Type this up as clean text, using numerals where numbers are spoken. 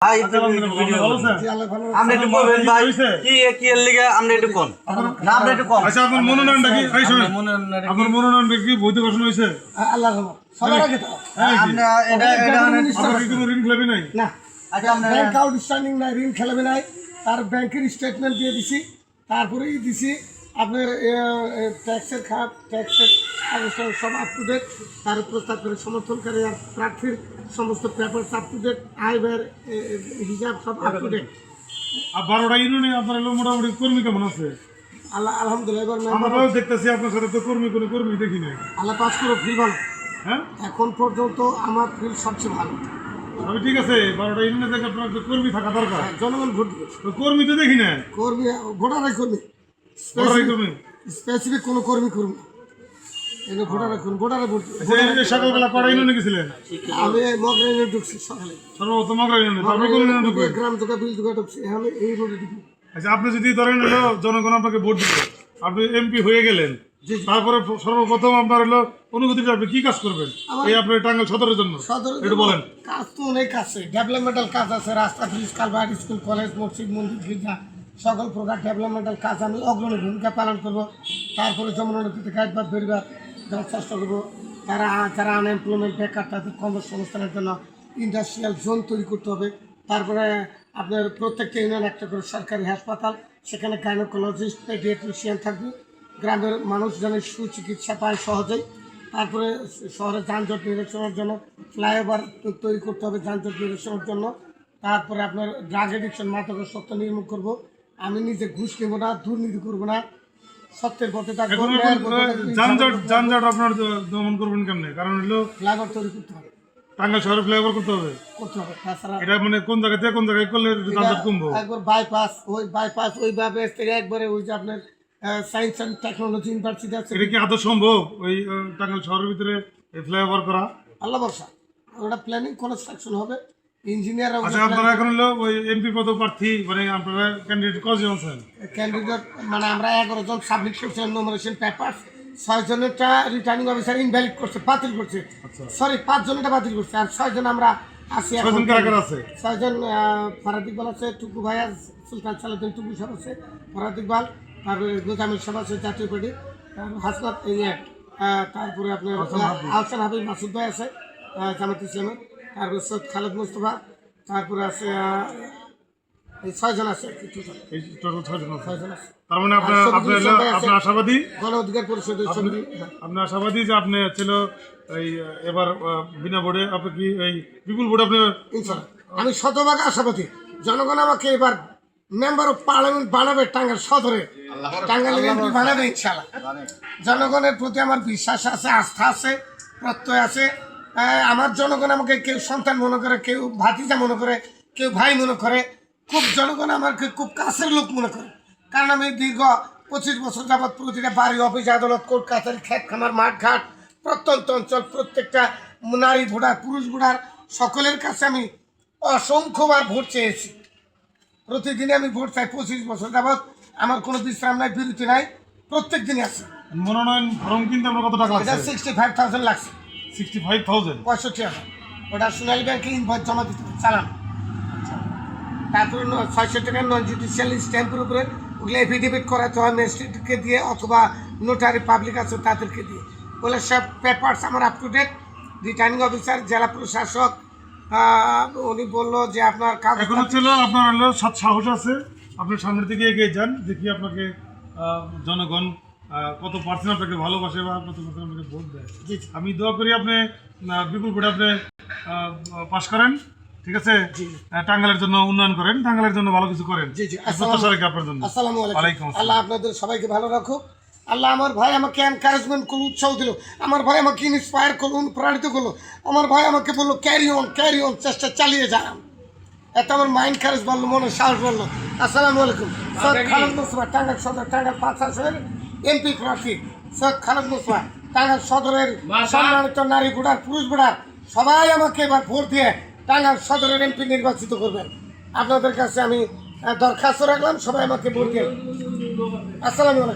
ভাই আপনি একটু বলবেন ভাই কি কি এর লিগে আপনি একটু কোন না আপনি একটু কোন আচ্ছা আপনার মনোনয়নটা কি এই শুনুন আপনার মনোনয়নটা কি বৈধ ঘোষণা হয়েছে আল্লাহর রহমত সবার আগে তো আপনি এটা আপনার কি কোনো ঋণ খেলাপি নাই না আচ্ছা আপনি ব্যাংক আউটস্ট্যান্ডিং নাই ঋণ খেলাবে নাই তার ব্যাংকের স্টেটমেন্ট দিয়ে দিছি তারপরেই দিছি আপনার ট্যাক্সের খাত ট্যাক্সের কাগজটা সব আপ টু ডেট তার প্রস্তাব করে সমর্থনকারী আর প্রার্থীর সমস্ত পেপারস আপ টু ডেট আয় ব্যয়ের হিসাব সব আপ টু ডেট আর 12টা ইউনিয়নে আপনার এলো মোটামুটি কর্মী কেমন আছে আলহামদুলিল্লাহ এবার আমরাও দেখতেছি আপনার সাথে তো কোনো কর্মী দেখি নাই আল্লাহ পাস করে ফিল ভালো হ্যাঁ এখন পর্যন্ত আমার ফিল সবচেয়ে ভালো আমি ঠিক আছে 12টা ইউনিয়নে থেকে আপনার একটা কর্মী থাকা দরকার জনগণ ভোট দিবে তো কর্মী তো দেখি না কর্মী ভোটারাই কর্মী কর্মী স্পেসিফিক কোনো কর্মী করবো এই ভোটারে করুন ভোটারে ভোট সকালবেলা কড়া ইউনিয়নে গেছিলেন আমি মগরাইনে ঢুকছি সকালে সর্বপ্রথম মগরা ইউনিয়নে তারপরে কোন ইউনিয়নে ঢুকবেন গ্রাম থেকে বিল থেকে ঢুকছি এখন এই রোডে ঢুকবো আচ্ছা আপনি যদি ধরেন হলো জনগণ আপনাকে ভোট দিবে আপনি এমপি হয়ে গেলেন তারপরে সর্বপ্রথম আপনার হলো অনুভূতিটা আপনি কি কাজ করবেন এই আপনার টাঙ্গাইল সদরের জন্য একটু বলেন কাজ তো অনেক আছে ডেভেলপমেন্টাল কাজ আছে রাস্তা ব্রিজ কালভার্ট স্কুল কলেজ মসজিদ মন্দির গির্জা সকল প্রকার ডেভেলপমেন্টাল কাজ আমি অগ্রণী ভূমিকা পালন করব তারপরে যমুনানদীতে গাইডবার বেরবার দেওয়ার চেষ্টা করবো যারা আনএমপ্লয়মেন্ট বেকার তাদের কর্মসংস্থানের জন্য ইন্ডাস্ট্রিয়াল জোন তৈরি করতে হবে তারপরে আপনার প্রত্যেকটা ইউনিয়ন একটা করে সরকারি হাসপাতাল সেখানে গাইনোকোলজিস্ট পেডিয়াট্রিশিয়ান থাকবে গ্রামের মানুষ যেন সুচিকিৎসা পায় সহজেই তারপরে শহরে যানজট নিরসনের জন্য ফ্লাইওভার তৈরি করতে হবে যানজট নিরসনের জন্য তারপরে আপনার ড্রাগ এডিকশন মাদকাসক্ত নির্মূল করব আমি নিজে ঘুষ নেব না দুর্নীতি করবো না সত্যের পথে থাকবো যানজট আপনার দমন করবেন কেমনে কারণ হলো ফ্লাইওভার তৈরি করতে হবে টাঙ্গাইল শহরে ফ্লাইওভার করতে হবে তাছাড়া এটা মানে কোন জায়গা থেকে কোন জায়গায় করলে যানজট কমবো একবার বাইপাস ওইভাবে থেকে একবারে ওই যে আপনার সায়েন্স অ্যান্ড টেকনোলজি ইউনিভার্সিটি আছে এটা কি আদৌ সম্ভব ওই টাঙ্গাইল শহরের ভিতরে ফ্লাইওভার করা আল্লাহ বর্ষা ওটা প্ল্যানিং কনস্ট্রাকশন হবে ইঞ্জিনিয়ার আচ্ছা আপনারা এখন হলো ওই এমপি পদ প্রার্থী মানে আপনারা ক্যান্ডিডেট কজন আছেন ক্যান্ডিডেট মানে আমরা 11 জন সাবমিট করছি নমিনেশন পেপারস 6 জনেরটা রিটার্নিং অফিসার ইনভ্যালিড করছে বাতিল করছে সরি 5 জনেরটা বাতিল করছে আর 6 জন আমরা আছি এখন 6 জন কারা আছে 6 জন ফরাদ ইকবাল আছে টুকু ভাই আছে সুলতান সালাউদ্দিন টুকু সাহেব আছে ফরাদ ইকবাল তারপরে গোজামিল সাহেব আছে জাতীয় পার্টি হাসনাত তারপরে আপনার আহসান হাবিব মাসুদ ভাই আছে জামাত ইসলামের তারপরে সৈয়দ খালেদ মুস্তফা তারপরে আছে এই 6 জন আছে এই টোটাল 6 জন আছে 6 জন আছে তার মানে আপনি আশাবাদী গণ অধিকার পরিষদের সমিতি আপনি আশাবাদী যে আপনি ছিল এই এবার বিনা ভোটে আপনি কি এই বিপুল ভোটে আপনি ইনশাআল্লাহ আমি শতভাগ আশাবাদী জনগণ আমাকে এবার মেম্বার অফ পার্লামেন্ট বানাবে টাঙ্গাইল সদরে টাঙ্গাইলের এমপি বানাবে ইনশাআল্লাহ জনগণের প্রতি আমার বিশ্বাস আছে আস্থা আছে প্রত্যয় আছে আমার জনগণ আমাকে কেউ সন্তান মনে করে কেউ ভাতিজা মনে করে কেউ ভাই মনে করে খুব জনগণ আমাকে খুব কাছের লোক মনে করে কারণ আমি দীর্ঘ 25 বছর যাবৎ প্রতিটা বাড়ি অফিস আদালত কোর্ট কাছারি খেত খামার মাঠ ঘাট প্রত্যন্ত অঞ্চল প্রত্যেকটা নারী ভোটার পুরুষ ভোটার সকলের কাছে আমি অসংখ্যবার ভোট চেয়েছি প্রতিদিনে আমি ভোট চাই 25 বছর যাবৎ আমার কোনো বিশ্রাম নাই বিরতি নাই প্রত্যেক দিনই আছে মনোনয়ন ফর্ম কিনতে আমরা কত টাকা লাগছে 65,000 লাগছে 65,000 65,000 ওটা সোনালী ব্যাংকে ইনভয়েস জমা দিতে হবে চালান তারপরে 600 টাকা নন জুডিশিয়াল স্ট্যাম্পের উপরে ওগুলো এফিডেভিট করাতে হয় ম্যাজিস্ট্রেটকে দিয়ে অথবা নোটারি পাবলিক আছে তাদেরকে দিয়ে বলে সব পেপারস আমার up to date returning officer জেলা প্রশাসক উনি বললো যে আপনার এখন ছিল আপনার হলো সাহস আছে আপনার সামনের দিকে এগিয়ে যান দেখি আপনাকে জনগণ কত পার্সেন্ট আপনাকে ভালোবাসে বা কত পার্সেন্ট আপনাকে ভোট দেয় আমি দোয়া করি আপনি বিপুল ভোটে আপনি পাশ করেন ঠিক আছে টাঙ্গাইলের জন্য উন্নয়ন করেন টাঙ্গাইলের জন্য ভালো কিছু করেন আপনার জন্য আসসালামু আলাইকুম আল্লাহ আপনাদের সবাইকে ভালো রাখুক আল্লাহ আমার ভাই আমাকে এনকারেজমেন্ট করলো উৎসাহ দিল আমার ভাই আমাকে ইন্সপায়ার করলো অনুপ্রাণিত করলো আমার ভাই আমাকে বললো ক্যারি অন চেষ্টা চালিয়ে যান এত আমার মাইন্ড খারেজ বললো মনে সাহস বললো আসসালামু আলাইকুম সৈয়দ খালেদ মুস্তফা টাঙ্গাইল সদর টাঙ্গাইল 5 আসনের এমপি প্রার্থী সৈয়দ খালেদ মুস্তফা টাঙ্গাইল সদরের সম্মানিত নারী ভোটার পুরুষ ভোটার সবাই আমাকে এবার ভোট দিয়ে টাঙ্গাইল সদরের এমপি নির্বাচিত করবেন আপনাদের কাছে আমি দরখাস্ত রাখলাম সবাই আমাকে ভোট দিয়ে আসসালামু আলাইকুম